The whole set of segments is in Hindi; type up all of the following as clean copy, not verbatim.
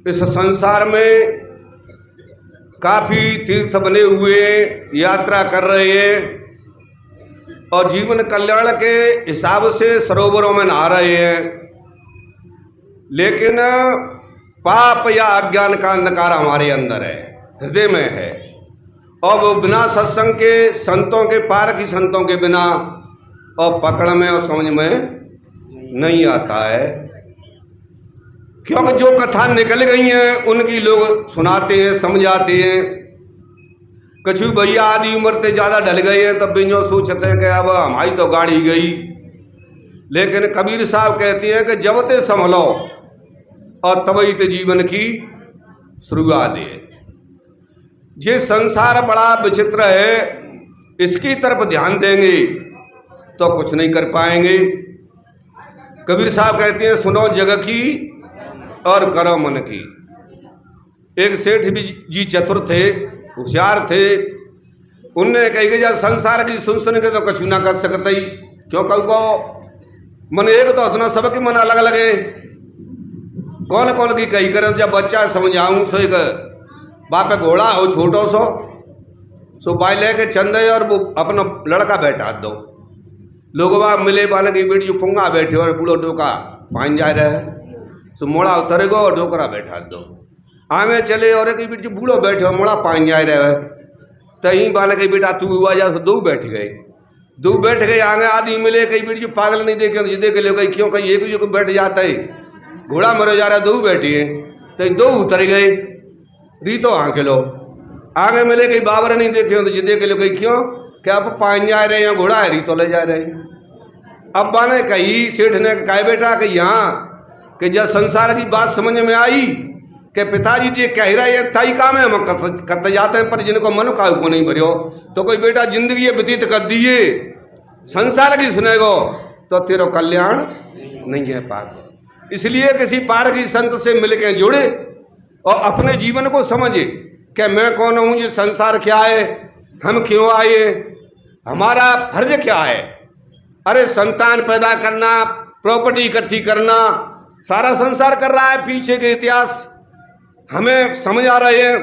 इस संसार में काफ़ी तीर्थ बने हुए यात्रा कर रहे हैं और जीवन कल्याण के हिसाब से सरोवरों में नहा रहे हैं, लेकिन पाप या अज्ञान का अंधकार हमारे अंदर है, हृदय में है। और वो बिना सत्संग के, संतों के, पारखी संतों के बिना और पकड़ में और समझ में नहीं आता है। क्योंकि जो कथा निकल गई हैं उनकी लोग सुनाते हैं, समझाते हैं। कछु भैया आदि उम्र से ज़्यादा ढल गए हैं, तब भी जो सोचते हैं कि अब हमारी तो गाड़ी गई। लेकिन कबीर साहब कहते हैं कि जब ते संभलो और तभी ते जीवन की शुरुआत है। ये संसार बड़ा विचित्र है, इसकी तरफ ध्यान देंगे तो कुछ नहीं कर पाएंगे। कबीर साहब कहते हैं सुनो जग की और करो मन की। एक सेठ जी चतुर थे, होशियार थे। उनने कही कि जब संसार की सुन के तो कछु ना कर सकते ही, क्यों कहूँ मन एक तो उतना सबके मन अलग अलग है। कौन कौन की कही करें, जब बच्चा समझाऊँ सो एक बापे घोड़ा हो छोटो सो बाई लेके चंदे और वो अपना लड़का बैठा दो। लोग वहाँ मिले वाले की बेटी जो पुंगा बैठे और बूढ़ो डोका पान जा रहा है, सो मोड़ा उतरेगो और डोकरा बैठा दो। आगे चले और एक बेटी बूढ़ो बैठे और मोड़ा पान जा रहा है, तही वाले की बेटा तू हुआ जा, दो बैठ गए। दो बैठ गए, आगे आदमी मिले, कई बेटी जो पागल नहीं देखे जिदे के लोग क्यों कहीं एक बैठ जाता है, घोड़ा मरो जा रहा है, दो बैठी है, तो दो उतर गए। रीतो आँख लो, आगे मिले कहीं बाबर नहीं देखे तो जिदे के लोग क्यों क्या आप पान जा रहे हैं, घोड़ा है रीतो ले जा रहे हैं। अब बाने कही सेठ ने कहा बेटा कि यहाँ कि जब संसार की बात समझ में आई कि पिताजी जी कह रहे हैं ताई काम है, हम करते जाते हैं, पर जिनको मन का को नहीं भरियो तो कोई बेटा जिंदगी व्यतीत कर दिए संसार की सुनेगो तो तेरो कल्याण नहीं है पाक। इसलिए किसी पारखी संत से मिलके जुड़े और अपने जीवन को समझे कि मैं कौन हूँ, ये संसार क्या है, हम क्यों आए, हमारा फर्ज क्या है। अरे संतान पैदा करना, प्रॉपर्टी इकट्ठी करना, सारा संसार कर रहा है। पीछे के इतिहास हमें समझ आ रहे हैं।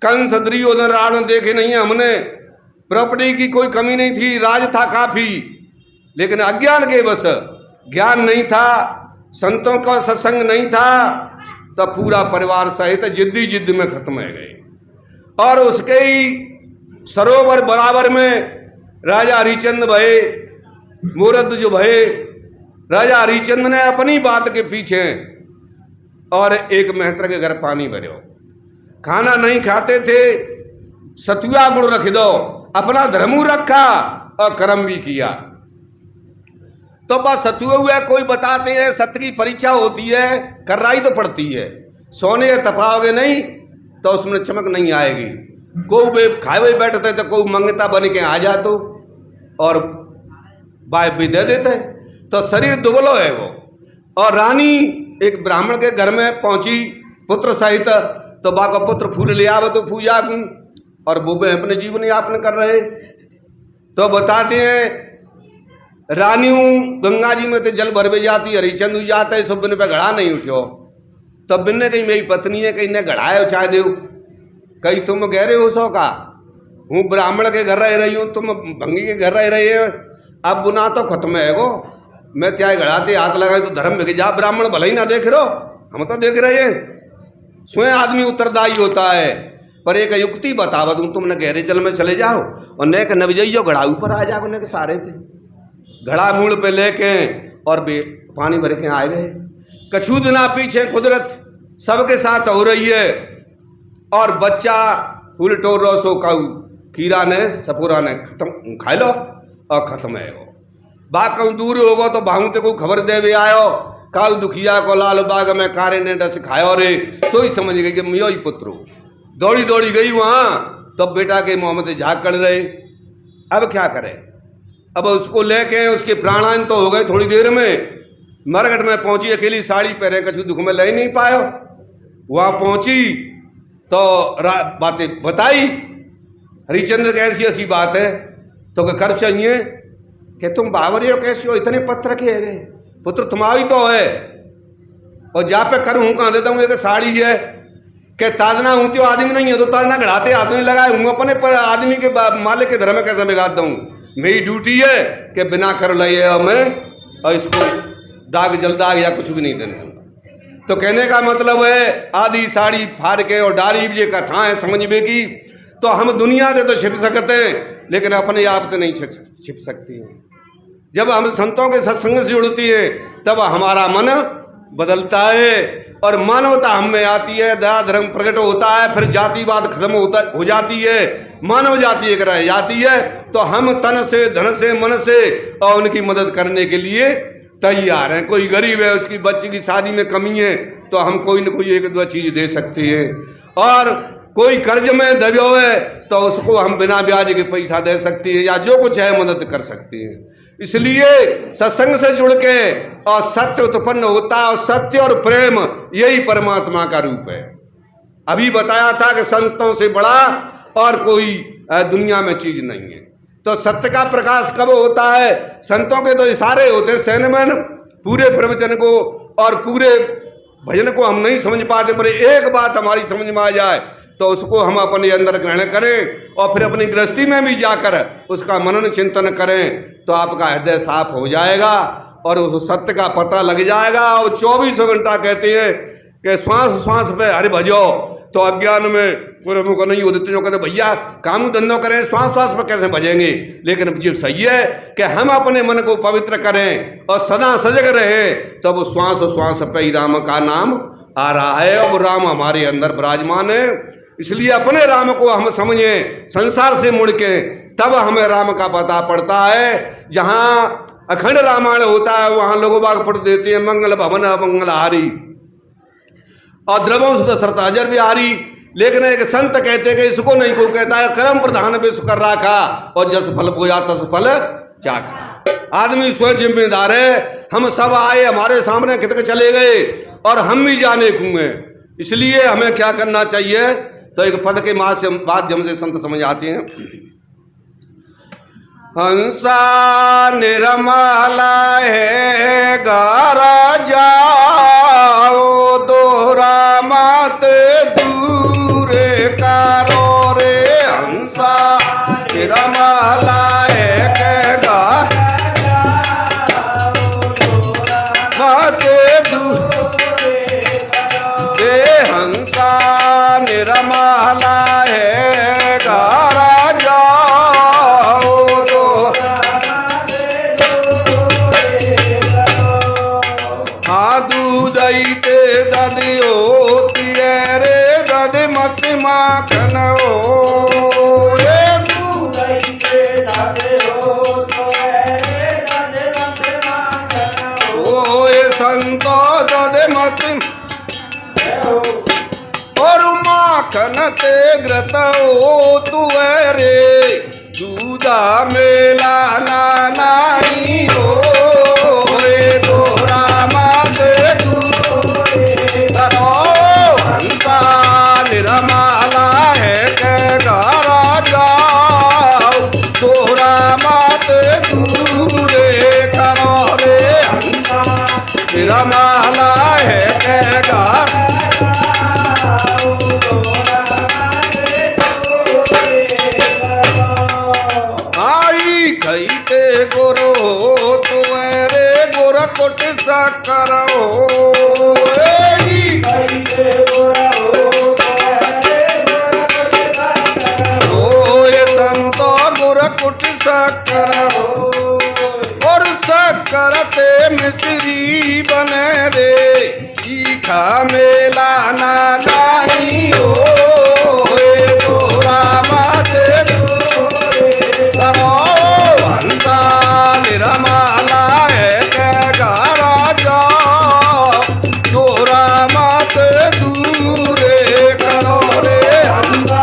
कंस, दुर्योधन, रावण देखे नहीं है हमने, प्रॉपर्टी की कोई कमी नहीं थी, राज था काफी, लेकिन अज्ञान के बस ज्ञान नहीं था, संतों का सत्संग नहीं था, तो पूरा परिवार सहित जिद्दी जिद्द में खत्म हो गए। और उसके ही सरोवर बराबर में राजा हरिचंद भये, मूर्ध जो भये। राजा हरिचंद ने अपनी बात के पीछे और एक मेहतर के घर पानी भरो, खाना नहीं खाते थे, सतुआ गुड़ रख दो, अपना धर्मू रखा और कर्म भी किया। तो बस सतुआ हुआ, कोई बताते हैं सत्य की परीक्षा होती है, कर्राई तो पड़ती है, सोने तपाओगे नहीं तो उसमें चमक नहीं आएगी। कोई खाए हुए बैठते तो कोई मंगता बन के आ जातो और बाय भी दे देते, तो शरीर दुबलो है वो। और रानी एक ब्राह्मण के घर में पहुंची पुत्र सहित, तो बाका पुत्र फूल ले आवे तो पूजा की, और वो भी अपने जीवन यापन कर रहे। तो बताते हैं रानियों गंगा जी में तो जल भरवे जाती, हरिचंद जाता है, सब बिन पे घड़ा नहीं उठ्यो। तब बिन्ने कहीं मेरी पत्नी है, कहीं ने घड़ाए चाहे देव, कहीं तुम गहरे हो सो का, हूँ ब्राह्मण के घर रह रही हूँ, तुम भंगी के घर रह रही है, अब बुना तो खत्म है गो, मैं त्याग घड़ाते हाथ लगाए तो धर्म में जा, ब्राह्मण भले ही ना देख रहे हो, हम तो देख रहे हैं। स्वयं आदमी उत्तरदायी होता है। पर एक युक्ति बतावा दूँ, तुमने गहरे जल में चले जाओ और नेक नवजइयो घड़ा ऊपर आ जाओ, ने के सारे थे घड़ा मूल पे लेके और पानी भर के आए गए। कछु दिना पीछे कुदरत सबके साथ हो रही है और बच्चा फूल टोर रो सो काऊ कीड़ा ने सपूरा ने खत्म खा लो और खत्म है वो। बाग कहूँ दूर होगो तो भाऊ ते को खबर दे भी आयो, काऊ दुखिया को लाल बाग में कारे ने डस खायो रे, सोई समझ गई कि मियो ही पुत्र। दौड़ी दौड़ी गई वहाँ, तब बेटा के मोहम्मद झाग कर रहे। अब क्या करे, अब उसको लेके उसके प्राणायन तो हो गए थोड़ी देर में। मरघट में पहुंची, अकेली साड़ी पहने, कछु दुख में ले नहीं पायो। वहाँ पहुंची तो बातें बताई, हरिचंद्र कैसी ऐसी बात है तो कर चाहिए कि तुम बावरी हो, कैसी हो, इतने पत्र के गए, पुत्र तुम्हारी तो है। और जा पे करूँ कहाँ देता हूँ, एक साड़ी है कि ताजना हूँ तो आदमी नहीं है तो ताजना गढ़ाते हाथ नहीं लगाए हूँ अपने पर आदमी के मालिक के धर्म में कैसे बिगाड़ता हूँ। मेरी ड्यूटी है कि बिना कर लिए मैं और इसको दाग जलदाग या कुछ भी नहीं देने दूँगा। तो कहने का मतलब है आधी साड़ी फाड़ के और डारी ये कथा है समझ में की तो हम दुनिया दे तो छिप सकते हैं लेकिन अपने आप तो नहीं छिप सकती हैं। जब हम संतों के सत्संग से जुड़ती है तब हमारा मन बदलता है और मानवता हम में आती है, दया धर्म प्रकट होता है, फिर जातिवाद खत्म हो जाती है, मानव जाति एक रह जाती है। तो हम तन से धन से मन से और उनकी मदद करने के लिए तैयार हैं। कोई गरीब है उसकी बच्ची की शादी में कमी है तो हम कोई न कोई एक दो चीज़ दे सकते हैं, और कोई कर्ज में दबे है तो उसको हम बिना ब्याज के पैसा दे सकते हैं या जो कुछ है मदद कर सकते हैं। इसलिए सत्संग से जुड़ के और सत्य उत्पन्न होता है और सत्य और प्रेम यही परमात्मा का रूप है। अभी बताया था कि संतों से बड़ा और कोई दुनिया में चीज नहीं है। तो सत्य का प्रकाश कब होता है? संतों के तो इशारे होते हैं सैनमैन, पूरे प्रवचन को और पूरे भजन को हम नहीं समझ पाते, पर एक बात हमारी समझ में आ जाए तो उसको हम अपने अंदर ग्रहण करें और फिर अपनी गृहस्थी में भी जाकर उसका मनन चिंतन करें तो आपका हृदय साफ हो जाएगा और उस सत्य का पता लग जाएगा। और 24 घंटा कहते हैं कि श्वास श्वास पे हरि भजो, तो अज्ञान में पूरे मुख नहीं होते जो कहते भैया काम धंधो करें श्वास श्वास पर कैसे भजेंगे। लेकिन जो सही है कि हम अपने मन को पवित्र करें और सदा सजग रहें, तब श्वास श्वास पे ही राम का नाम आ रहा है। अब राम हमारे अंदर विराजमान है, इसलिए अपने राम को हम समझें, संसार से मुड़ के तब हमें राम का पता पड़ता है। जहाँ अखंड रामायण होता है वहाँ लोग बाग पढ़ देते हैं मंगल भवन मंगलहारी और द्रवंश दशरथाजर बिहारी, लेकिन एक संत कहते हैं कि इसको नहीं कोई कहता है कर्म प्रधान विश्व कर रखा और जस फल बोया तस फल चाखा। आदमी स्वयं जिम्मेदार है। हम सब आए हमारे सामने कितने चले गए और हम भी जाने कुएं। इसलिए हमें क्या करना चाहिए? तो एक पद के माध्यम से संत समझ आते हैं। हंसा निर्मला है गारा जाओ दोहरा मत दूर करो रे। हंसा निर्मला है गारा मत दूर दे। हंसा निर्मला है गारा जाओ तो हाँ दूधते दद होती है रे दद मत माखन हो रे। दूधते दद ओ ये संतो दद मत और माखन ते ग्रत हो तू रे। दूधा मेला नाई हो रे तोरा मत करो। हंसा निर्मला है के गारा जाओ तोरा मत दूरे करो रे। हंसा निर्मला है के गारा आई कहते गोरो तुम्हारे गोरा कोट सा करो। संतो गोरा कोट सा करो और सकरते मिश्री बने रे। चीखा मेला नानी हो तोरा मत करो। हंसा निर्मला है के गारा जाओ तोरा मत दूरे करो रे। हंसा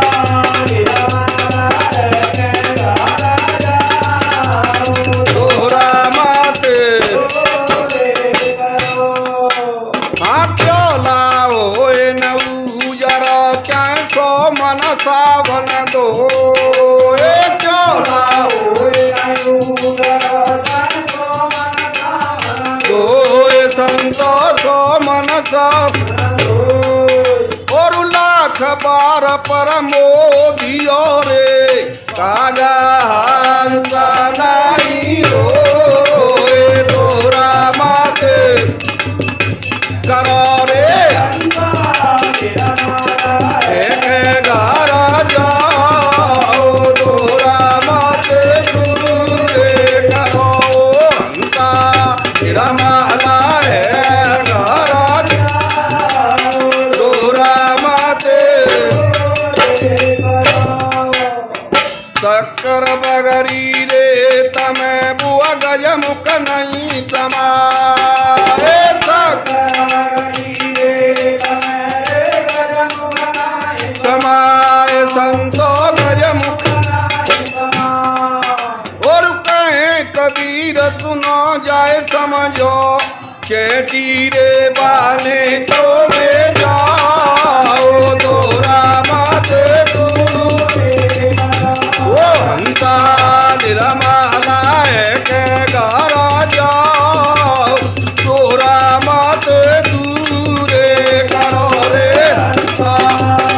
निर्मला है के गारा जाओ तोरा मत हाँ क्यों लाओ नऊ जरा चाहे सो मन सावन दो। संतो सो मन सा द्वार पर मोदियो रे कागा हंस नहीं होए तोरा माते करो रे एक घर जाओ तोरा माते दूरे करो हंसा तेरा माला है घर जाओ तोरा माते शक्कर बगरी रे तमे बुआ गज मुख नहीं समाए समाए संतो गज मुख और कहें कबीर सुनो जाए समझो चेटी रे बाने तो में जाओ तोरा माते ओ हंसा निरमाला के घर जाओ तोरा माते दूरे करो रे हंसा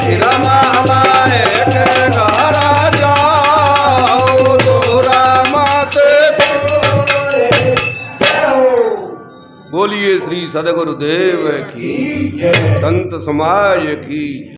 निरमाला के घर जाओ तोरा माते बोलिए श्री सद्गुरुदेव की संत समाज की।